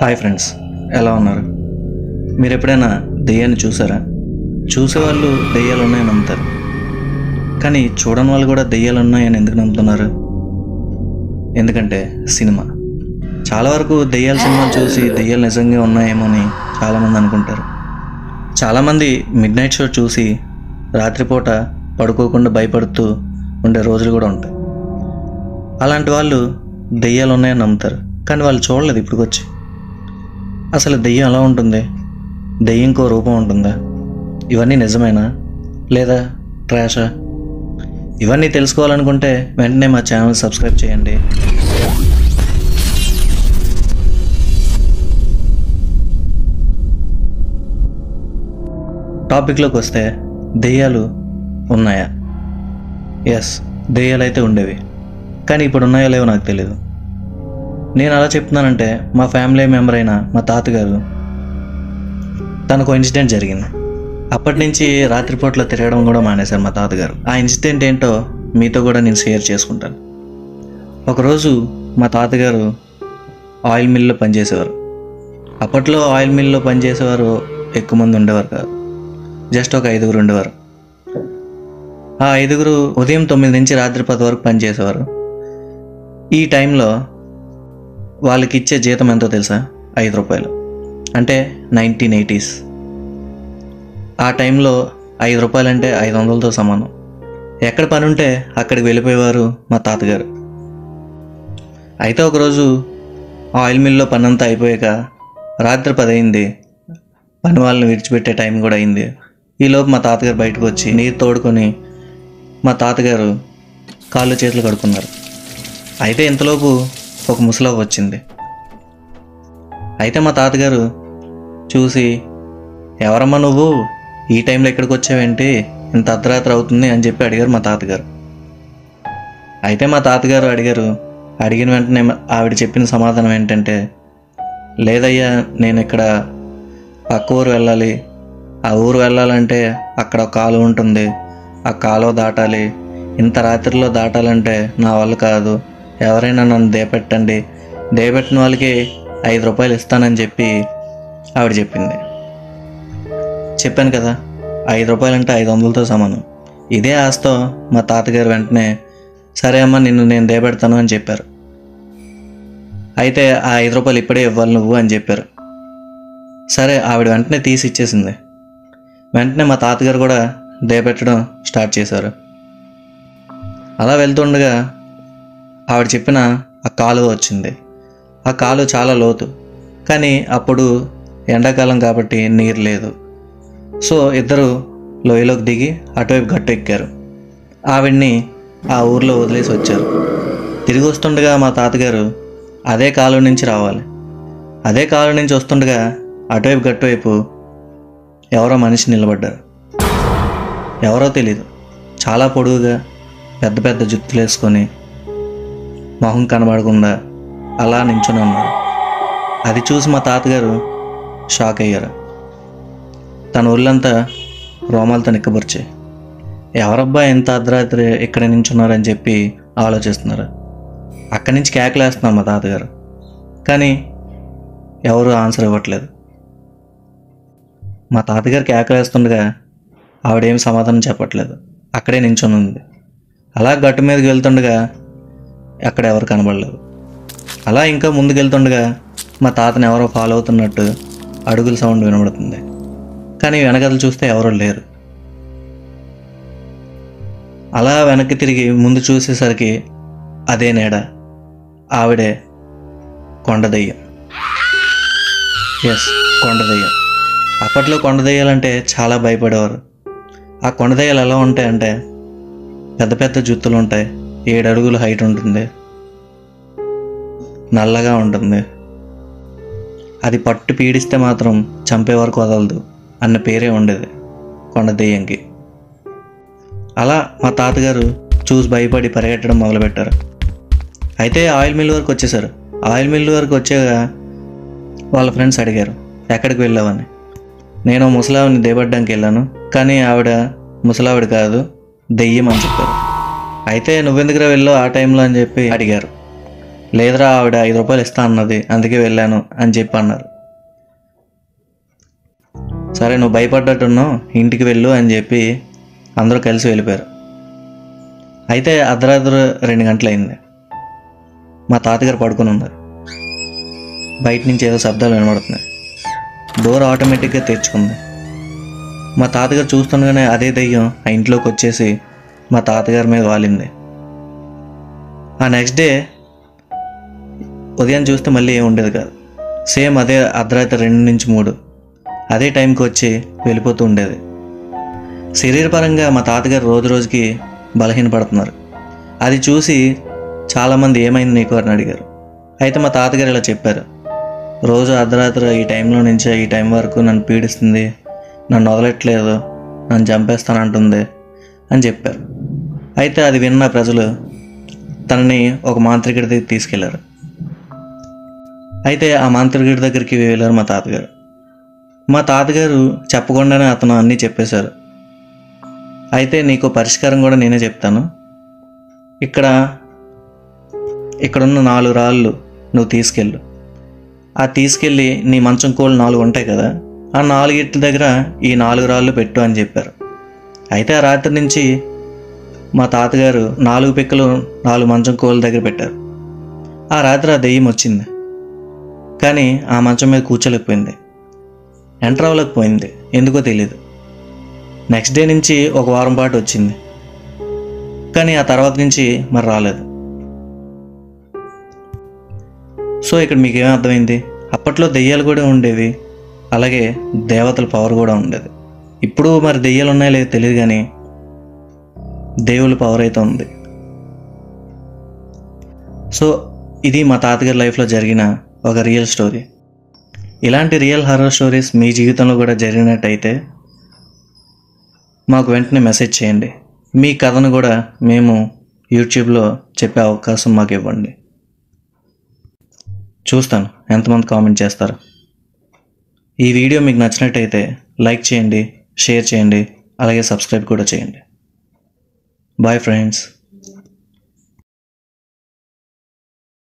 Hi friends, ఎలా ఉన్నారు? మీరు ఎప్పుడైనా దెయ్యాన్ని చూసారా? చూసేవాళ్ళు దెయ్యాలు ఉన్నాయని నమ్ముతారు, కానీ చూడని వాళ్ళు కూడా దెయ్యాలు ఉన్నాయని ఎందుకు నమ్ముతున్నారు? ఎందుకంటే సినిమా. చాలా వరకు దెయ్యాల సినిమాలు చూసి దెయ్యాలు నిజంగా ఉన్నాయేమో అని చాలామంది అనుకుంటారు. చాలామంది మిడ్ నైట్ షో చూసి రాత్రిపూట పడుకోకుండా భయపడుతూ ఉండే రోజులు కూడా ఉంటాయి. అలాంటి వాళ్ళు దెయ్యాలు ఉన్నాయని నమ్ముతారు, కానీ వాళ్ళు చూడలేదు ఇప్పటికొచ్చి. అసలు దెయ్యం ఎలా ఉంటుంది? దెయ్యంకో రూపం ఉంటుందా? ఇవన్నీ నిజమేనా లేదా ట్రాషా? ఇవన్నీ తెలుసుకోవాలనుకుంటే వెంటనే మా ఛానల్ సబ్స్క్రైబ్ చేయండి. టాపిక్లోకి వస్తే, దెయ్యాలు ఉన్నాయా? ఎస్, దెయ్యాలు అయితే ఉండేవి, కానీ ఇప్పుడు ఉన్నాయో లేవో నాకు తెలియదు. నేను అలా చెప్తున్నానంటే మా ఫ్యామిలీ మెంబర్ అయిన మా తాతగారు, తనకు ఇన్సిడెంట్ జరిగింది. అప్పటి నుంచి రాత్రిపూట్లో తిరగడం కూడా మానేశారు మా తాతగారు. ఆ ఇన్సిడెంట్ ఏంటో మీతో కూడా నేను షేర్ చేసుకుంటాను. ఒకరోజు మా తాతగారు ఆయిల్ మిల్లో పనిచేసేవారు. అప్పట్లో ఆయిల్ మిల్లో పనిచేసేవారు ఎక్కువ మంది ఉండేవారు కాదు, జస్ట్ ఒక 5 ఉండేవారు. ఆ 5 ఉదయం 9 నుంచి రాత్రి 10 వరకు పనిచేసేవారు. ఈ టైంలో వాళ్ళకి ఇచ్చే జీతం ఎంతో తెలుసా? 5 రూపాయలు. అంటే 1980s. ఆ టైంలో 5 రూపాయలు అంటే 500తో సమానం. ఎక్కడ పని ఉంటే అక్కడికి వెళ్ళిపోయేవారు మా తాతగారు. అయితే ఒకరోజు ఆయిల్ మిల్లో పని అంతా అయిపోయాక రాత్రి 10 అయింది. పని వాళ్ళని విడిచిపెట్టే టైం కూడా అయింది. ఈలోపు మా తాతగారు బయటకు వచ్చి నీరు తోడుకొని మా తాతగారు కాళ్ళు చేతులు కడుక్కున్నారు. అయితే ఇంతలోపు ఒక ముసలవ్వ వచ్చింది. అయితే మా తాతగారు చూసి, ఎవరమ్మా నువ్వు, ఈ టైంలో ఎక్కడికి వచ్చావేంటి, ఇంత అర్ధరాత్రి అవుతుంది అని చెప్పి అడిగారు మా తాతగారు. అయితే మా తాతగారు అడిగిన వెంటనే ఆవిడ చెప్పిన సమాధానం ఏంటంటే, లేదయ్యా, నేను ఇక్కడ పక్క ఊరు వెళ్ళాలి. ఆ ఊరు వెళ్ళాలంటే అక్కడ ఒక కాలువ ఉంటుంది, ఆ కాలువ దాటాలి. ఇంత రాత్రిలో దాటాలంటే నా వల్ల కాదు, ఎవరైనా నన్ను దేపెట్టండి, దేపెట్టిన వాళ్ళకి 5 రూపాయలు ఇస్తానని చెప్పి ఆవిడ చెప్పింది. చెప్పాను కదా, 5 రూపాయలు అంటే 500తో సమానం. ఇదే ఆశతో మా తాతగారు వెంటనే, సరే అమ్మ, నిన్ను నేను దేపెడతాను అని చెప్పారు. అయితే ఆ 5 రూపాయలు ఇప్పుడే ఇవ్వాలి నువ్వు అని చెప్పారు. సరే, ఆవిడ వెంటనే తీసి ఇచ్చేసింది. వెంటనే మా తాతగారు కూడా దేపెట్టడం స్టార్ట్ చేశారు. అలా వెళ్తుండగా ఆవిడ చెప్పిన ఆ కాలువ వచ్చింది. ఆ కాలువ చాలా లోతు, కానీ అప్పుడు ఎండాకాలం కాబట్టి నీరు లేదు. సో ఇద్దరు లోయలోకి దిగి అటువైపు గట్టు ఎక్కారు. ఆవిడ్ని ఆ ఊర్లో వదిలేసి వచ్చారు. తిరిగి వస్తుండగా మా తాతగారు అదే కాలువ నుంచి రావాలి. అదే కాలువ నుంచి వస్తుండగా అటువైపు గట్టువైపు ఎవరో మనిషి నిలబడ్డారు. ఎవరో తెలీదు, చాలా పొడుగుగా పెద్ద పెద్ద జుత్తులు వేసుకొని మొహం కనబడకుండా అలా నించుని ఉన్నారు. అది చూసి మా తాతగారు షాక్ అయ్యారు. తన ఊళ్ళంతా రోమాలతో నిక్కబొరిచాయి. ఎవరబ్బా ఎంత అర్ధరాత్రి ఇక్కడ నించున్నారని చెప్పి ఆలోచిస్తున్నారు. అక్కడి నుంచి కేకలేస్తున్నారు మా తాతగారు, కానీ ఎవరు ఆన్సర్ ఇవ్వట్లేదు. మా తాతగారు కేకలేస్తుండగా ఆవిడేం సమాధానం చెప్పట్లేదు, అక్కడే నించుని ఉంది. అలా గట్టు మీదకి వెళ్తుండగా అక్కడ ఎవరు కనబడలేదు. అలా ఇంకా ముందుకు వెళ్తుండగా మా తాతని ఎవరో ఫాలో అవుతున్నట్టు అడుగుల సౌండ్ వినబడుతుంది, కానీ వెనకలు చూస్తే ఎవరూ లేరు. అలా వెనక్కి తిరిగి ముందు చూసేసరికి అదే నీడ, ఆవిడే కొండ దెయ్యం. ఎస్, కొండ దెయ్యం. అప్పట్లో కొండ దెయ్యాలంటే చాలా భయపడేవారు. ఆ కొండ దెయ్యాలు ఎలా ఉంటాయంటే, పెద్ద పెద్ద జుత్తులు ఉంటాయి, 7 అడుగులు హైట్ ఉంటుంది, నల్లగా ఉంటుంది. అది పట్టు పీడిస్తే మాత్రం చంపే వరకు వదలదు అన్న పేరే ఉండేది కొండ దెయ్యంకి. అలా మా తాతగారు చూసి భయపడి పరిగెట్టడం మొదలుపెట్టారు. అయితే ఆయిల్ మిల్ వరకు వచ్చేసారు. ఆయిల్ మిల్ వరకు వచ్చాక వాళ్ళ ఫ్రెండ్స్ అడిగారు, ఎక్కడికి వెళ్ళావని. నేను ముసలావిని దేబడ్డానికి వెళ్ళాను, కానీ ఆవిడ ముసలావిడ కాదు, దెయ్యం అని చెప్పారు. అయితే నువ్వెందుకురా వెళ్ళావు ఆ టైంలో అని చెప్పి అడిగారు. లేదురా ఆవిడ 5 రూపాయలు ఇస్తా అన్నది, అందుకే వెళ్ళాను అని చెప్పి అన్నారు. సరే నువ్వు భయపడ్డట్టున్నావు, ఇంటికి వెళ్ళు అని చెప్పి అందరూ కలిసి వెళ్ళిపోయారు. అయితే అర్ధరాత్రి 2 గంటలైంది. మా తాతగారు పడుకుని ఉన్నారు. బయట నుంచి ఏదో శబ్దాలు వినబడుతున్నాయి. డోర్ ఆటోమేటిక్గా తెరుచుకుంది. మా తాతగారు చూస్తుండగానే అదే దెయ్యం ఆ ఇంట్లోకి వచ్చేసి మా తాతగారి మీద వాలింది. ఆ నెక్స్ట్ డే ఉదయం చూస్తే మళ్ళీ ఏమి ఉండేది కాదు. సేమ్ అదే అర్ధరాత్రి 2 నుంచి 3 అదే టైంకి వచ్చి వెళ్ళిపోతూ ఉండేది. శరీరపరంగా మా తాతగారు రోజు రోజుకి బలహీనపడుతున్నారు. అది చూసి చాలామంది ఏమైంది నీకు అని అడిగారు. అయితే మా తాతగారు ఇలా చెప్పారు, రోజు అర్ధరాత్రి ఈ టైంలో నుంచి ఈ టైం వరకు నన్ను పీడిస్తుంది, నన్ను వదలట్లేదు, నన్ను చంపేస్తానంటుంది అని చెప్పారు. అయితే అది విన్న ప్రజలు తనని ఒక మాంత్రికుడి దగ్గరికి తీసుకెళ్లారు. అయితే ఆ మాంత్రికుడి దగ్గరికి వెళ్ళారు మా తాతగారు. మా తాతగారు చెప్పకుండానే అతను అన్నీ చెప్పేశారు. అయితే నీకు పరిష్కారం కూడా నేనే చెప్తాను. ఇక్కడున్న 4 రాళ్ళు నువ్వు తీసుకెళ్ళు. ఆ తీసుకెళ్ళి నీ మంచం కోళ్ళు 4 ఉంటాయి కదా, ఆ 4 దగ్గర ఈ 4 రాళ్ళు పెట్టు అని చెప్పారు. అయితే ఆ రాత్రి నుంచి మా తాతగారు 4 పిక్కలు 4 మంచం కోళ్ళ దగ్గర పెట్టారు. ఆ రాత్రి ఆ దెయ్యం వచ్చింది, కానీ ఆ మంచం మీద కూర్చోలేకపోయింది, ఎంటర్ అవ్వలేకపోయింది, ఎందుకో తెలియదు. నెక్స్ట్ డే నుంచి 1 వారం పాటు వచ్చింది, కానీ ఆ తర్వాత నుంచి మరి రాలేదు. సో ఇక్కడ మీకు ఏం అర్థమైంది? అప్పట్లో దెయ్యాలు కూడా ఉండేవి, అలాగే దేవతల పవర్ కూడా ఉండేది. ఇప్పుడు మరి దెయ్యాలు ఉన్నాయో లేదో తెలియదు, కానీ దేవుళ్ళ పవర్ అయితే ఉంది. సో ఇది మా తాతగారి లైఫ్లో జరిగిన ఒక రియల్ స్టోరీ. ఇలాంటి రియల్ హారర్ స్టోరీస్ మీ జీవితంలో కూడా జరిగినట్టయితే మాకు వెంటనే మెసేజ్ చేయండి. మీ కథను కూడా మేము యూట్యూబ్లో చెప్పే అవకాశం మాకు ఇవ్వండి. చూస్తాను ఎంతమంది కామెంట్ చేస్తారు. ఈ వీడియో మీకు నచ్చినట్టయితే లైక్ చేయండి, షేర్ చేయండి, అలాగే సబ్స్క్రైబ్ కూడా చేయండి. Bye friends.